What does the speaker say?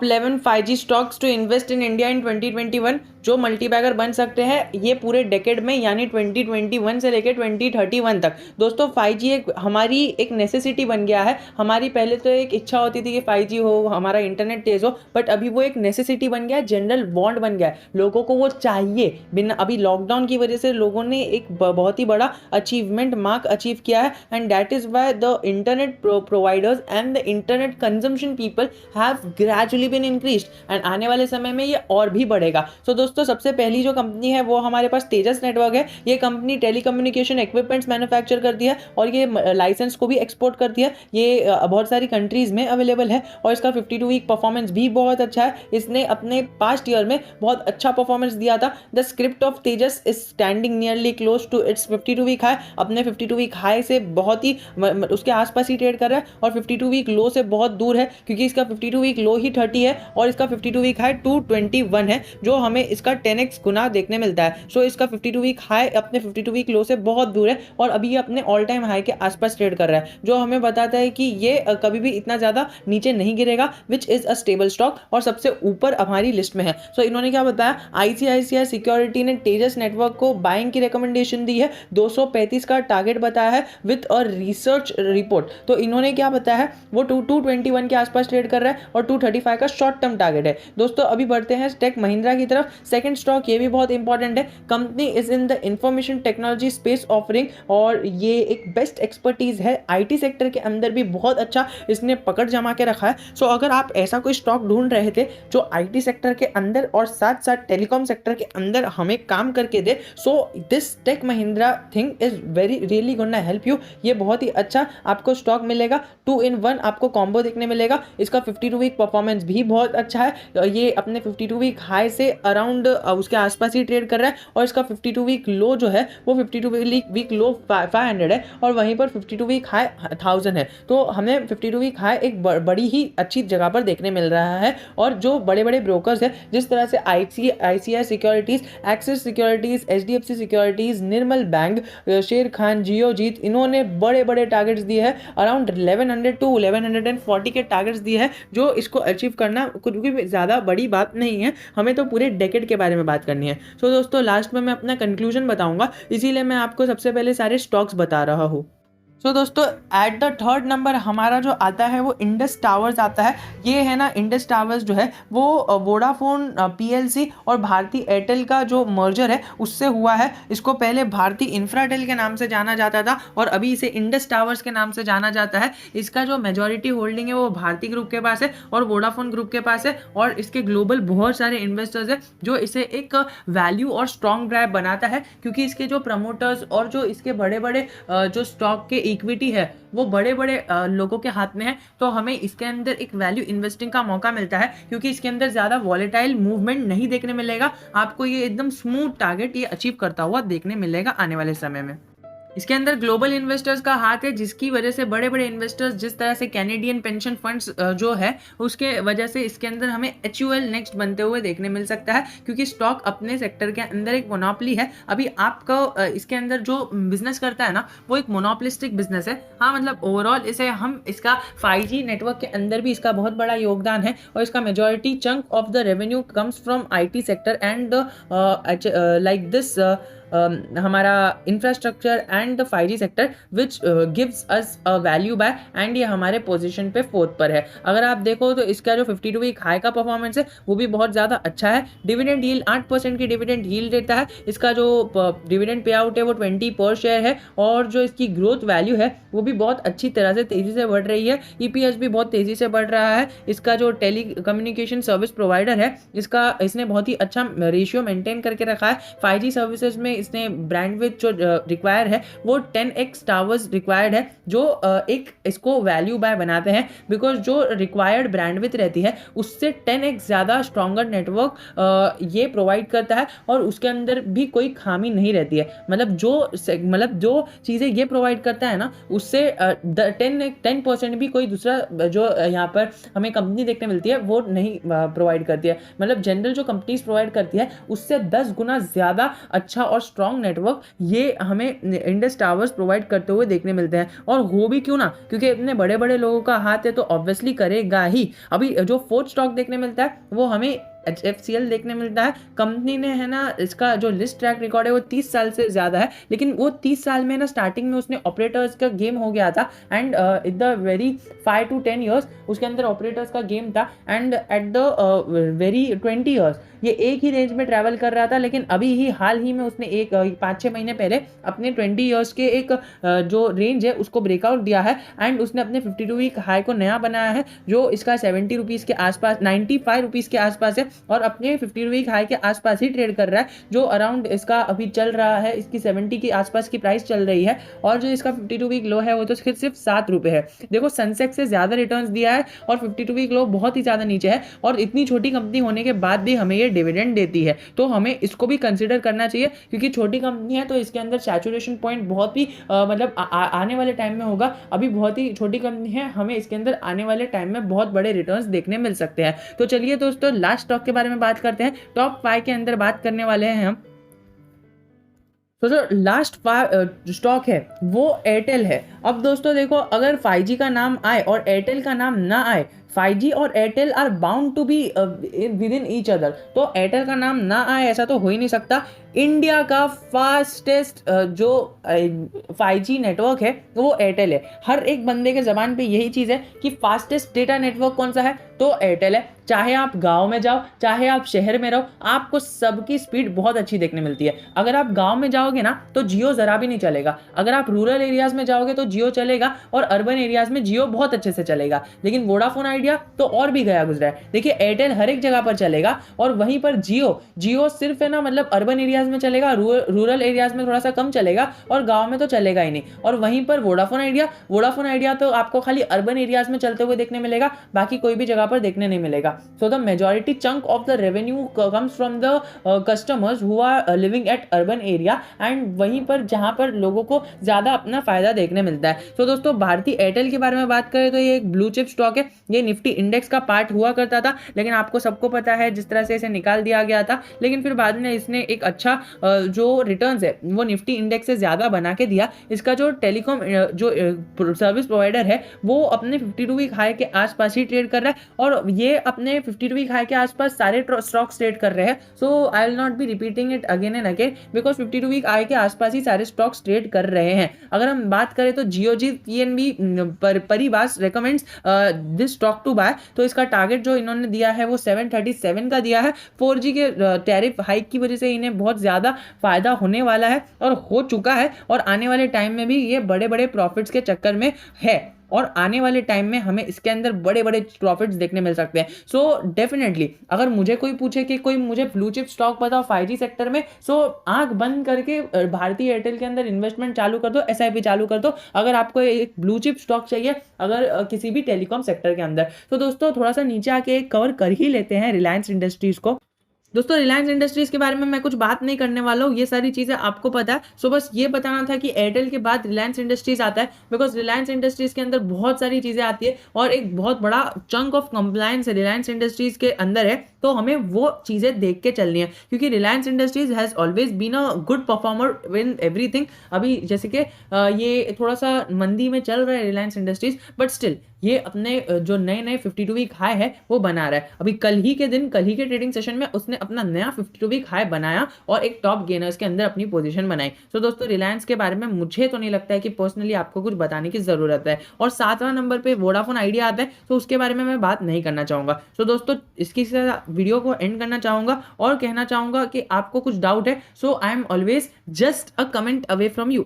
11 5G stocks to invest in India in 2021, जो multibagger बन सकते हैं ये पूरे डेकेड में, यानी 2021 से लेकर 2031 तक। दोस्तों 5G एक हमारी एक नेसेसिटी बन गया है। हमारी पहले तो एक इच्छा होती थी कि 5G हो, हमारा इंटरनेट तेज हो, बट अभी वो एक नेसेसिटी बन गया है, जनरल वांट बन गया है, लोगों को वो चाहिए। बिना अभी लॉकडाउन की वजह से लोगों ने एक बहुत ही बड़ा अचीवमेंट मार्क अचीव किया है, and that is why the internet providers and the internet consumption people have gradually been increased, एंड आने वाले समय में ये और भी बढ़ेगा। सो दोस्तों सबसे पहली जो कंपनी है वो हमारे पास तेजस नेटवर्क है। ये कंपनी टेलीकम्युनिकेशन इक्विपमेंट्स मैन्युफैक्चर करती है और ये लाइसेंस को भी एक्सपोर्ट करती है। ये बहुत सारी कंट्रीज में अवेलेबल है और इसका 52 वीक परफॉर्मेंस भी बहुत अच्छा है। इसने अपने पास्ट ईयर में बहुत अच्छा परफॉर्मेंस दिया था। The script of Tejas is standing nearly close to its 52 week high. अपने 52 वीक हाई से बहुत ही उसके आसपास ही ट्रेड कर रहा है और 52 वीक लो से बहुत दूर है, क्योंकि इसका 52 वीक लो ही 30 है और इसका 52 वीक हाई 221 है, जो हमें इसका 10x गुना देखने मिलता है। सो इसका 52 वीक हाई अपने 52 वीक लो से बहुत दूर है और अभी ये अपने ऑल टाइम हाई के आसपास ट्रेड कर रहा है, जो हमें बताता है कि ये कभी भी इतना ज़्यादा नीचे नहीं गिरेगा, which is a stable stock और सबसे ऊपर हमारी लिस्ट में है। सो इन्होंने क्या बताया, ICICI सिक्योरिटी ने तेजस नेटवर्क को बाइंग की रिकमेंडेशन दी है, 235 का टारगेट बताया है विद अ रिसर्च रिपोर्ट। तो इन्होंने क्या बताया है, वो 221 के आसपास ट्रेड कर रहा है और 235 का शॉर्ट टर्म टारगेट है। दोस्तों अभी बढ़ते हैं टेक महिंद्रा की तरफ। सेकंड स्टॉक ये भी बहुत इंपॉर्टेंट है। Company is in the information technology space offering, और ये एक बेस्ट एक्सपर्टीज है IT सेक्टर के अंदर भी बहुत अच्छा इसने पकड़ जमा के रखा है। सो अगर आप ऐसा कोई स्टॉक ढूंढ रहे थे जो IT सेक्टर के अंदर और साथ साथ टेलीकॉम सेक्टर के अंदर हमें काम करके दे, so this Tech Mahindra thing is very really gonna help you. ये बहुत ही अच्छा आपको स्टॉक मिलेगा, 2 in 1 आपको कॉम्बो देखने मिलेगा। इसका 52 वीक परफॉर्मेंस भी बहुत अच्छा है। ये अपने 52 वीक हाई से अराउंड उसके आसपास ही ट्रेड कर रहा है और इसका 52 वीक लो जो है वो 52 वीक लो 500 है और वहीं पर 52 वीक हाई 1000 है। तो हमें 52 वीक हाई एक बड़ी ही अच्छी जगह पर देखने मिल रहा है। और जो बड़े बड़े ब्रोकर्स हैं जिस तरह से ICICI securities, Axis securities, HDFC securities, Nirmal bank, Sharekhan, Geojit, इन्होंने बड़े बड़े टारगेट्स दिए हैं, अराउंड 1100 टू 1140 के टारगेट्स दिए हैं, जो इसको अचीव करना कुछ भी ज़्यादा बड़ी बात नहीं है। हमें तो पूरे डेकेड के बारे में बात करनी है। सो दोस्तों लास्ट में मैं अपना कंक्लूजन बताऊंगा, इसीलिए मैं आपको सबसे पहले सारे स्टॉक्स बता रहा हूँ। सो दोस्तों एट द थर्ड नंबर हमारा जो आता है वो इंडस टावर्स आता है। ये है ना, इंडस टावर्स जो है वो वोडाफोन PLC और भारती एयरटेल का जो मर्जर है उससे हुआ है। इसको पहले भारती इंफ्राटेल के नाम से जाना जाता था और अभी इसे इंडस टावर्स के नाम से जाना जाता है। इसका जो मेजॉरिटी होल्डिंग है वो भारती ग्रुप के पास है और वोडाफोन ग्रुप के पास है, और इसके ग्लोबल बहुत सारे इन्वेस्टर्स हैं जो इसे एक वैल्यू और स्ट्रॉन्ग ब्रांड बनाता है, क्योंकि इसके जो प्रमोटर्स और जो इसके बड़े बड़े जो स्टॉक के इक्विटी है वो बड़े बड़े लोगों के हाथ में है। तो हमें इसके अंदर एक वैल्यू इन्वेस्टिंग का मौका मिलता है, क्योंकि इसके अंदर ज़्यादा वॉलेटाइल मूवमेंट नहीं देखने मिलेगा आपको। ये एकदम स्मूथ टारगेट ये अचीव करता हुआ देखने मिलेगा आने वाले समय में। इसके अंदर ग्लोबल इन्वेस्टर्स का हाथ है, जिसकी वजह से बड़े बड़े इन्वेस्टर्स जिस तरह से कैनेडियन पेंशन फंड्स जो है उसके वजह से इसके अंदर हमें HUL नेक्स्ट बनते हुए देखने मिल सकता है, क्योंकि स्टॉक अपने सेक्टर के अंदर एक मोनोपोली है। अभी आपका इसके अंदर जो बिजनेस करता है ना वो एक मोनोपोलिस्टिक बिजनेस है। हाँ मतलब ओवरऑल इसे हम इसका 5G नेटवर्क के अंदर भी इसका बहुत बड़ा योगदान है और इसका majority chunk of the revenue comes from IT sector and like this हमारा infrastructure and the 5G sector which gives us a value buy, एंड ये हमारे पोजीशन पे 4th पर है। अगर आप देखो तो इसका जो 52 वीक हाई का परफॉर्मेंस है वो भी बहुत ज़्यादा अच्छा है। डिविडेंड यील्ड 8% की डिविडेंड यील्ड देता है। इसका जो डिविडेंड पे आउट है वो 20 पर शेयर है और जो इसकी ग्रोथ वैल्यू है वो भी बहुत अच्छी तरह से तेज़ी से बढ़ रही है। EPS भी बहुत तेज़ी से बढ़ रहा है। इसका जो टेली कम्युनिकेशन सर्विस प्रोवाइडर है इसने बहुत ही अच्छा रेशियो मेंटेन करके रखा है। 5G सर्विसेज में इसने ब्रांडविड्थ जो रिक्वायर है वो 10x टावर्स रिक्वायर्ड है, जो एक इसको वैल्यू बाय बनाते हैं, बिकॉज जो रिक्वायर्ड ब्रांडविड्थ रहती है उससे 10x ज़्यादा स्ट्रॉन्गर नेटवर्क ये प्रोवाइड करता है और उसके अंदर भी कोई खामी नहीं रहती है। मतलब जो चीज़ें ये प्रोवाइड करता है ना उससे 10% भी कोई दूसरा जो यहाँ पर हमें कंपनी देखने मिलती है वो नहीं प्रोवाइड करती है। मतलब जनरल जो कंपनीज प्रोवाइड करती है उससे 10 गुना ज़्यादा अच्छा और स्ट्रॉन्ग नेटवर्क ये हमें इंडस टावर्स प्रोवाइड करते हुए देखने मिलते हैं। और हो भी क्यों ना, क्योंकि इतने बड़े बड़े लोगों का हाथ है तो ऑब्वियसली करेगा ही। अभी जो फोर्थ स्टॉक देखने मिलता है वो हमें HFCL देखने मिलता है। कंपनी ने है ना, इसका जो लिस्ट ट्रैक रिकॉर्ड है वो 30 साल से ज़्यादा है, लेकिन वो 30 साल में ना स्टार्टिंग में उसने ऑपरेटर्स का गेम हो गया था and in the very 5 to 10 years उसके अंदर ऑपरेटर्स का गेम था and at the very 20 years ये एक ही रेंज में ट्रैवल कर रहा था। लेकिन अभी ही हाल ही में उसने एक 5-6 महीने पहले अपने 20 ईयर्स के एक जो रेंज है उसको ब्रेकआउट दिया है एंड उसने अपने 52 वीक हाई को नया बनाया है, जो इसका 70 रुपीज़ के आसपास, 95 रुपीज़ के आसपास है और अपने 50 वीक हाई के आसपास ही ट्रेड कर रहा है, जो अराउंड इसका अभी चल रहा है, इसकी 70 के आसपास की प्राइस चल रही है। और जो इसका 52 वीक लो है वो तो सिर्फ 7 रुपये है। देखो सेंसेक्स से ज़्यादा रिटर्न्स दिया है और 52 वीक लो बहुत ही ज़्यादा नीचे है, और इतनी छोटी कंपनी होने के बाद भी हमें ये डिविडेंड देती है, तो हमें इसको भी कंसिडर करना चाहिए, क्योंकि छोटी कंपनी है तो इसके अंदर सैचुरेशन पॉइंट बहुत ही मतलब आने वाले टाइम में होगा। अभी बहुत ही छोटी कंपनी है, हमें इसके अंदर आने वाले टाइम में बहुत बड़े रिटर्न्स देखने मिल सकते हैं। तो चलिए दोस्तों लास्ट स्टॉक के बारे में बात करते हैं। टॉप 5 के अंदर बात करने वाले हैं हम। तो जो लास्ट स्टॉक है वो एयरटेल है। अब दोस्तों देखो, अगर 5G का नाम आए और एयरटेल का नाम ना आए, 5G और Airtel are bound to be within each other, तो एयरटेल का नाम ना आए ऐसा तो हो ही नहीं सकता। इंडिया का फास्टेस्ट जो 5G नेटवर्क है वो एयरटेल है। हर एक बंदे के ज़बान पे यही चीज़ है कि फास्टेस्ट डेटा नेटवर्क कौन सा है, तो एयरटेल है। चाहे आप गांव में जाओ चाहे आप शहर में रहो, आपको सबकी स्पीड बहुत अच्छी देखने मिलती है। अगर आप गांव में जाओगे ना तो जियो ज़रा भी नहीं चलेगा, अगर आप रूरल एरियाज़ में जाओगे तो जियो चलेगा, और अर्बन एरियाज़ में जियो बहुत अच्छे से चलेगा। लेकिन वोडाफोन आइडिया तो और भी गया गुजरा है। देखिए एयरटेल हर एक जगह पर चलेगा, और वहीं पर जियो सिर्फ है ना, मतलब अर्बन एरियाज़ में चलेगा, रूरल एरियाज़ में थोड़ा सा कम चलेगा, और गाँव में तो चलेगा ही नहीं। और वहीं पर वोडाफोन आइडिया तो आपको खाली अर्बन एरियाज़ में चलते हुए देखने मिलेगा, बाकी कोई भी जगह पर देखने नहीं मिलेगा। So the majority chunk of the revenue comes from the customers who are living at urban area, and वहीं पर जहां पर लोगों को ज़्यादा अपना फायदा देखने मिलता है। तो दोस्तों भारतीय एयरटेल के बारे में बात करें तो ये एक ब्लू चिप स्टॉक है। ये निफ्टी इंडेक्स का पार्ट हुआ करता था, लेकिन आपको सबको पता है जिस तरह से इसे निकाल दिया गया था, लेकिन फिर बाद में इसने एक अच्छा जो रिटर्न्स है वो निफ्टी इंडेक्स से ज़्यादा बना के दिया। इसका जो टेलीकॉम जो सर्विस प्रोवाइडर है वो अपने 52 वीक हाई के आसपास ही ट्रेड कर रहा है, और ये अपने 52 वीक हाई के आसपास सारे स्टॉक्स ट्रेड कर रहे हैं। So I will not be repeating it again and again, because 52 week high के आसपास ही सारे स्टॉक्स ट्रेड कर रहे हैं। अगर हम बात करें तो Geojit PNB Paribas recommends this stock to buy, तो इसका टारगेट जो इन्होंने दिया है वो 737 का दिया है। 4G के टैरिफ हाइक की वजह से इन्हें बहुत ज़्यादा फायदा होने वाला है और हो चुका है, और आने वाले टाइम में भी ये बड़े बड़े प्रॉफिट्स के चक्कर में है, और आने वाले टाइम में हमें इसके अंदर बड़े बड़े प्रॉफिट्स देखने मिल सकते हैं। सो डेफिनेटली अगर मुझे कोई पूछे कि कोई मुझे ब्लू चिप स्टॉक बताओ 5G सेक्टर में, सो आंख बंद करके भारतीय एयरटेल के अंदर इन्वेस्टमेंट चालू कर दो, SIP चालू कर दो, अगर आपको एक ब्लू चिप स्टॉक चाहिए अगर किसी भी टेलीकॉम सेक्टर के अंदर। तो दोस्तों थोड़ा सा नीचे आके कवर कर ही लेते हैं रिलायंस इंडस्ट्रीज को। दोस्तों रिलायंस इंडस्ट्रीज के बारे में मैं कुछ बात नहीं करने वाला हूँ, ये सारी चीज़ें आपको पता है। सो बस ये बताना था कि एयरटेल के बाद रिलायंस इंडस्ट्रीज आता है, बिकॉज रिलायंस इंडस्ट्रीज के अंदर बहुत सारी चीज़ें आती है और एक बहुत बड़ा chunk of compliance Reliance industries के अंदर है, तो हमें वो चीज़ें देख के चलनी है, क्योंकि Reliance Industries has always been a good performer in everything. अभी जैसे कि ये थोड़ा सा मंदी में चल रहा है रिलायंस इंडस्ट्रीज, बट स्टिल ये अपने जो नए 52 वीक हाई है वो बना रहा है। अभी कल ही के ट्रेडिंग सेशन में उसने अपना नया 52 वीक हाई बनाया और एक टॉप गेनर्स के अंदर अपनी पोजीशन बनाई। तो दोस्तों रिलायंस के बारे में मुझे तो नहीं लगता है कि पर्सनली आपको कुछ बताने की ज़रूरत है। और 7वां नंबर पे वोडाफोन आइडिया आता है, तो उसके बारे में मैं बात नहीं करना चाहूँगा। तो दोस्तों इसकी वीडियो को एंड करना चाहूँगा और कहना चाहूँगा कि आपको कुछ डाउट है, so I am always just a comment away from you.